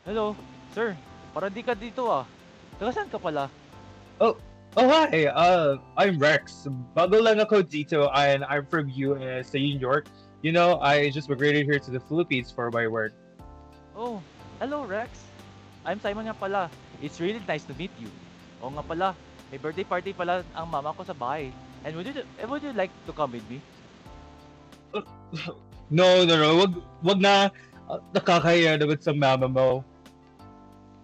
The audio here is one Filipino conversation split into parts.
Hello, sir. Parang di ka dito ah. Taga saan ka pala? Oh, hi. I'm Rex. Bago lang ako dito, and I'm from US, New York. I just migrated here to the Philippines for my work. Oh, hello Rex. I'm Simon nga pala. It's really nice to meet you. Oo nga pala, may birthday party pala ang mama ko sa bahay. And would you like to come with me? No, no, no. Wag na. Nakakahiya naman sa mama mo.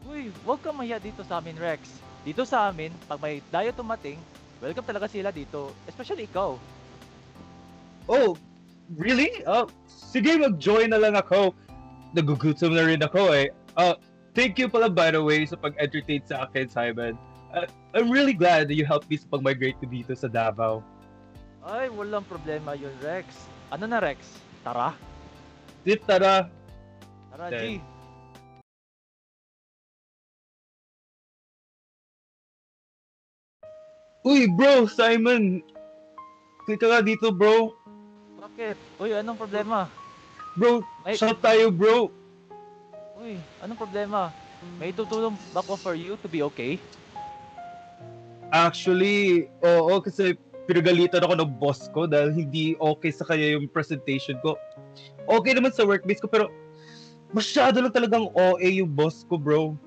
Uy, huwag kang mahiya dito sa amin, Rex. Dito sa amin, pag may dayo tumating, welcome talaga sila dito. Especially ikaw. Oh, really? Sige, mag-join na lang ako. Nagugutom na rin ako eh. Thank you pala by the way sa pag-entertain sa akin, Simon. I'm really glad that you helped me sa pag-migrate ko dito sa Davao. Ay, walang problema yun, Rex. Ano na, Rex? Tara. Tara. Tara, Then. G. Uy, bro, Simon. Klika ka dito, bro. Bakit? Uy, anong problema? Bro, May, shot tayo, bro. uy, anong problema? May tutulong ba ko for you to be okay? Actually, oo, kasi pinagalitan ako ng boss ko dahil hindi okay sa kanya yung presentation ko. Okay naman sa workmates ko, pero masyado lang talagang OA yung boss ko, bro.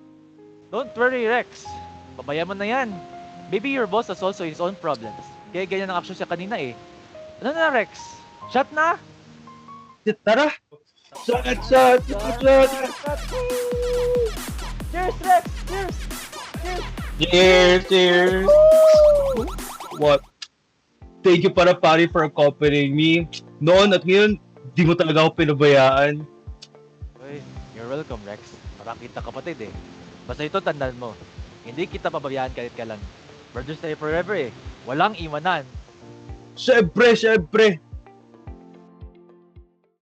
Don't worry, Rex. Pabayaan mo na yan. Maybe your boss has also his own problems. Kaya ganyan ang action siya kanina eh. Ano na, Rex? Shot na? Tara! Shot! Shot! Shot! Cheers, Rex! Cheers! Cheers! Cheers! What? Thank you para pare for accompanying me. Noon at ngayon, di mo talaga ako pinabayaan. Uy, you're welcome, Rex. Parang kita kapatid eh. Basta ito, tandaan mo. Hindi kita pabayaan kahit kailan. Brothers tayo forever eh. Walang iwanan. Syempre!